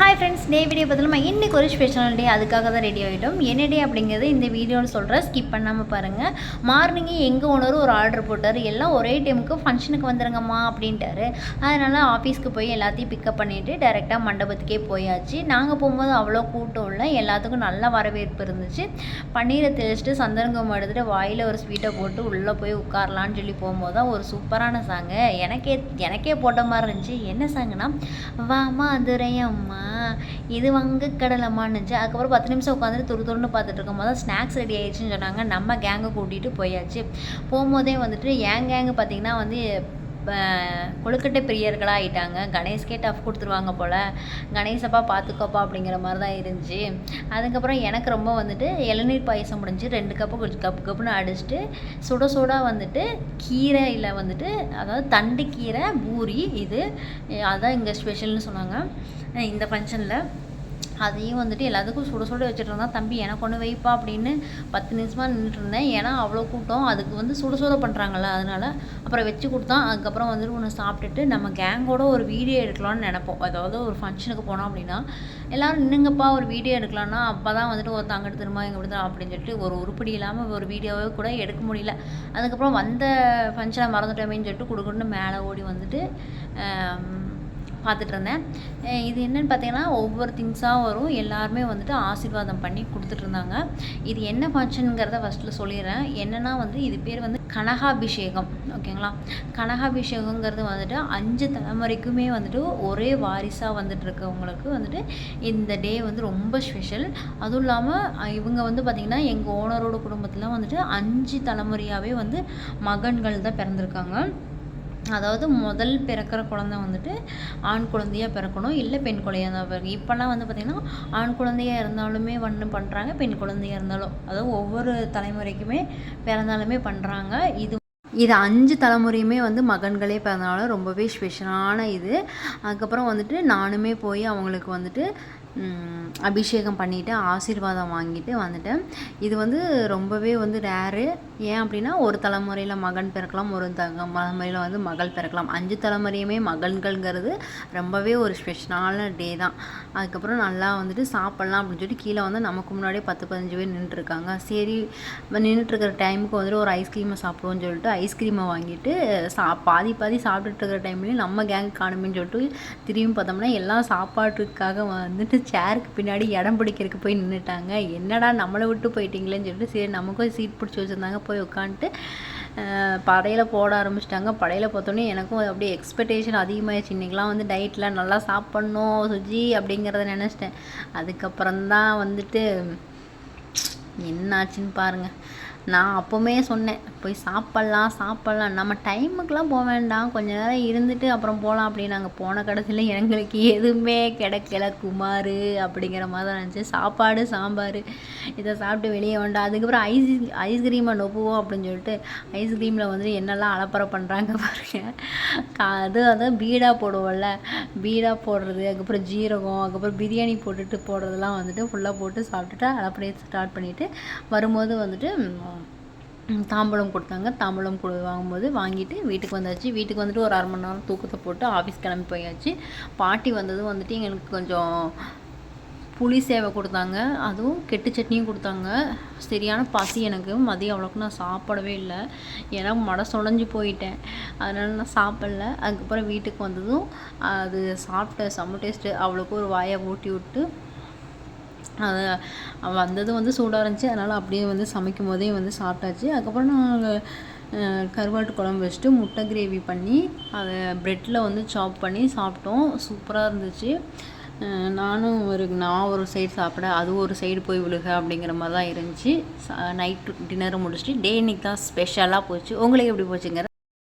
Hi friends, டே video பார்த்துலாமா. இன்றைக்கி ஒரு ஸ்பெஷல் டே, அதுக்காக தான் ரெடி ஆகிட்டோம். என்ன டே அப்படிங்கிறது இந்த வீடியோன்னு சொல்கிறேன், ஸ்கிப் பண்ணாமல் பாருங்கள். மார்னிங்கே எங்கள் ஓனரும் ஒரு ஆர்டர் போட்டார். எல்லாம் ஒரே டைமுக்கு ஃபங்க்ஷனுக்கு வந்துடுங்கம்மா அப்படின்ட்டாரு. அதனால் ஆஃபீஸ்க்கு போய் எல்லாத்தையும் பிக்கப் பண்ணிவிட்டு டேரெக்டாக மண்டபத்துக்கே போயாச்சு. நாங்கள் போகும்போது அவ்வளோ கூட்டம் இல்லை, எல்லாத்துக்கும் நல்ல வரவேற்பு இருந்துச்சு. பன்னீரை தெளிச்சிட்டு சந்தனங்கம் எடுத்துகிட்டு வாயில் ஒரு ஸ்வீட்டை போட்டு உள்ளே போய் உட்காரலான்னு சொல்லி போகும்போது தான் ஒரு சூப்பரான சாங்கு எனக்கே போட்ட மாதிரி இருந்துச்சு. என்ன சாங்குனா, வாமா துரையம்மா இது வங்கக்கடலம்மான்னு இருந்துச்சு. அதுக்கப்புறம் 10 நிமிஷம் உட்காந்துட்டு துருன்னு பார்த்துட்டு இருக்கும் போது ஸ்நாக்ஸ் ரெடி ஆகிடுச்சின்னு சொன்னாங்க. நம்ம கேங்கை கூட்டிகிட்டு போயாச்சு. போகும்போதே வந்துட்டு என் கேங்கு பார்த்திங்கன்னா வந்து கொழுக்கட்டை பிரியர்களாக ஆகிட்டாங்க. கணேஷ்கே டஃப் கொடுத்துருவாங்க போல், கணேசப்பா பார்த்துக்கோப்பா அப்படிங்கிற மாதிரி தான் இருந்துச்சு. அதுக்கப்புறம் எனக்கு ரொம்ப வந்துட்டு இளநீர் பாயசம் முடிஞ்சு 2 கப்புன்னு அடிச்சுட்டு சுட வந்துட்டு கீரையில் வந்துட்டு, அதாவது தண்டு கீரை பூரி, இது அதான் இங்கே ஸ்பெஷல்னு சொன்னாங்க இந்த ஃபங்க்ஷனில். அதையும் வந்துட்டு எல்லாத்துக்கும் சுட வச்சுட்டு இருந்தால், தம்பி எனக்கு ஒன்று வைப்பா அப்படின்னு 10 நிமிஷமாக நின்றுட்டு இருந்தேன். ஏன்னா அவ்வளோ கூட்டம், அதுக்கு வந்து சுட பண்ணுறாங்கல்ல, அதனால் அப்புறம் வச்சு கொடுத்தான். அதுக்கப்புறம் வந்துட்டு ஒன்று சாப்பிட்டுட்டு நம்ம கேங்கோட ஒரு வீடியோ எடுக்கலாம்னு நினைப்போம். அதாவது ஒரு ஃபங்க்ஷனுக்கு போனோம் அப்படின்னா எல்லோரும் நின்னுங்கப்பா ஒரு வீடியோ எடுக்கலாம்னா, அப்போ தான் வந்துட்டு ஒரு தங்கிட்டு திரும்ப எங்கே விடுதா அப்படின்னு சொல்லிட்டு ஒரு உருப்படி இல்லாமல் ஒரு வீடியோவே கூட எடுக்க முடியல. அதுக்கப்புறம் வந்த ஃபங்க்ஷனை மறந்துட்டோமேன்னு சொல்லிட்டு கொடுக்குன்னு மேலே ஓடி வந்துட்டு பார்த்துட்டு இருந்தேன். இது என்னென்னு பார்த்தீங்கன்னா, ஒவ்வொரு திங்ஸாக வரும், எல்லாருமே வந்துட்டு ஆசீர்வாதம் பண்ணி கொடுத்துட்ருந்தாங்க. இது என்ன ஃபங்க்ஷனுங்கிறத ஃபஸ்ட்டில் சொல்லிடுறேன். என்னென்னா வந்து இது பேர் வந்து கனகாபிஷேகம், ஓகேங்களா. கனகாபிஷேகங்கிறது வந்துட்டு 5 தலைமுறைக்குமே வந்துட்டு ஒரே வாரிசாக வந்துட்டு இருக்கவங்களுக்கு வந்துட்டு இந்த டே வந்து ரொம்ப ஸ்பெஷல். அதுவும் இல்லாமல் இவங்க வந்து பார்த்திங்கன்னா எங்கள் ஓனரோட குடும்பத்தில் வந்துட்டு 5 தலைமுறையாகவே வந்து மகன்கள் தான் பிறந்திருக்காங்க. அதாவது முதல் பிறக்கிற குழந்தை வந்துட்டு ஆண் குழந்தையாக பிறக்கணும், இல்லை பெண் குழந்தையாக தான் பிறகு. இப்போல்லாம் வந்து பார்த்திங்கன்னா ஆண் குழந்தையாக இருந்தாலுமே பண்ணுறாங்க, பெண் குழந்தையாக இருந்தாலும், அதாவது ஒவ்வொரு தலைமுறைக்குமே பிறந்தாலுமே பண்ணுறாங்க. இது 5 தலைமுறையுமே வந்து மகன்களே பிறந்தனால ரொம்பவே ஸ்பெஷலான இது. அதுக்கப்புறம் வந்துட்டு நானுமே போய் அவங்களுக்கு வந்துட்டு அபிஷேகம் பண்ணிவிட்டு ஆசீர்வாதம் வாங்கிட்டு வந்துட்டேன். இது வந்து ரொம்பவே வந்து ரேரு. ஏன் அப்படின்னா ஒரு தலைமுறையில் மகன் பிறக்கலாம், ஒரு தலைமுறையில் வந்து மகள் பிறக்கலாம். 5 தலைமுறையுமே மகன்கள்ங்கிறது ரொம்பவே ஒரு ஸ்பெஷலான டே தான். அதுக்கப்புறம் நல்லா வந்துட்டு சாப்பிட்லாம் அப்படின்னு சொல்லிட்டு கீழே வந்து நமக்கு முன்னாடியே 10-15 பேர் நின்றுட்டுருக்காங்க. சரி, நின்றுட்டுருக்கிற டைமுக்கு வந்துட்டு ஒரு ஐஸ்கிரீமை சாப்பிடுவோன்னு சொல்லிட்டு ஐஸ்கிரீமை வாங்கிட்டு பாதி சாப்பிட்டுட்டு இருக்கிற டைம்லேயும் நம்ம கேங் காணுமேன்னு சொல்லிட்டு திரும்பி பார்த்தோம்னா எல்லாம் சாப்பாட்டுக்காக வந்துட்டு சேருக்கு பின்னாடி இடம் பிடிக்கிறதுக்கு போய் நின்றுட்டாங்க. என்னடா நம்மளை விட்டு போயிட்டீங்களேன்னு சொல்லிட்டு சரி நமக்கும் சீட் பிடிச்சி வச்சுருந்தாங்க. போய் உட்காந்துட்டு படையில் போட ஆரம்பிச்சிட்டாங்க. படையில் பார்த்தோன்னே எனக்கும் அப்படியே எக்ஸ்பெக்டேஷன் அதிகமாகிடுச்சு. இன்றைக்கெலாம் வந்து டயட்டில் நல்லா சாப்பிட்ணும் சுஜி அப்படிங்கிறத நினச்சிட்டேன். அதுக்கப்புறம்தான் வந்துட்டு என்னாச்சுன்னு பாருங்கள். நான் அப்போவுமே சொன்னேன், போய் சாப்பிட்லாம், நம்ம டைமுக்கெலாம் போக வேண்டாம், கொஞ்ச நேரம் இருந்துட்டு அப்புறம் போகலாம் அப்படின்னு. நாங்கள் போன கடைசியில் எங்களுக்கு எதுவுமே கிடைக்கல குமார் அப்படிங்கிற மாதிரி தான் இருந்துச்சு. சாப்பாடு சாம்பார் இதை சாப்பிட்டு வெளியே வேண்டாம். அதுக்கப்புறம் ஐஸ்கிரீமை நொப்புவோம் அப்படின்னு சொல்லிட்டு ஐஸ்கிரீமில் வந்துட்டு என்னெல்லாம் அலப்பறை பண்ணுறாங்க பாருங்கள். அதான் பீடா போடுவோம்ல, பீடா போடுறது, அதுக்கப்புறம் ஜீரகம், அதுக்கப்புறம் பிரியாணி போட்டுட்டு போடுறதெல்லாம் வந்துட்டு ஃபுல்லாக போட்டு சாப்பிட்டுட்டு அலப்பறையை ஸ்டார்ட் பண்ணிவிட்டு வரும்போது வந்துட்டு தாம்பூலம் கொடுத்தாங்க. தாம்பூலம் வாங்கும்போது வாங்கிட்டு வீட்டுக்கு வந்தாச்சு. வீட்டுக்கு வந்துட்டு ஒரு 1/2 மணி நேரம் தூக்கத்தை போட்டு ஆஃபீஸ் கிளம்பி போயாச்சு. பாட்டி வந்ததும் வந்துட்டு எங்களுக்கு கொஞ்சம் புளி சேவை கொடுத்தாங்க, அதுவும் கெட்டு சட்னியும் கொடுத்தாங்க. சரியான பசி எனக்கு. மதியம் அவ்வளோக்கு நான் சாப்பிடவே இல்லை, ஏன்னா மடை சொடைஞ்சு போயிட்டேன், அதனால் நான் சாப்பிடல. அதுக்கப்புறம் வீட்டுக்கு வந்ததும் அது சாப்பிட்டேன். செம்ம டேஸ்ட்டு. அவளுக்கு ஒரு வாயை ஊட்டி விட்டு அது வந்ததும் வந்து சூடாக இருந்துச்சு, அதனால் அப்படியே வந்து சமைக்கும் போதே வந்து சாப்பிட்டாச்சு. அதுக்கப்புறம் நாங்கள் கருவாட்டு குழம்பு வச்சுட்டு முட்டை கிரேவி பண்ணி அதை ப்ரெட்டில் வந்து சாப் பண்ணி சாப்பிட்டோம். சூப்பராக இருந்துச்சு. நான் ஒரு சைடு சாப்பிட, அது ஒரு சைடு போய் விழுக அப்படிங்கிற மாதிரி தான் இருந்துச்சு. நைட்டு டின்னரை முடிச்சுட்டு டே இன்னைக்கு தான் ஸ்பெஷலாக போச்சு. உங்களுக்கு எப்படி போச்சுங்கிற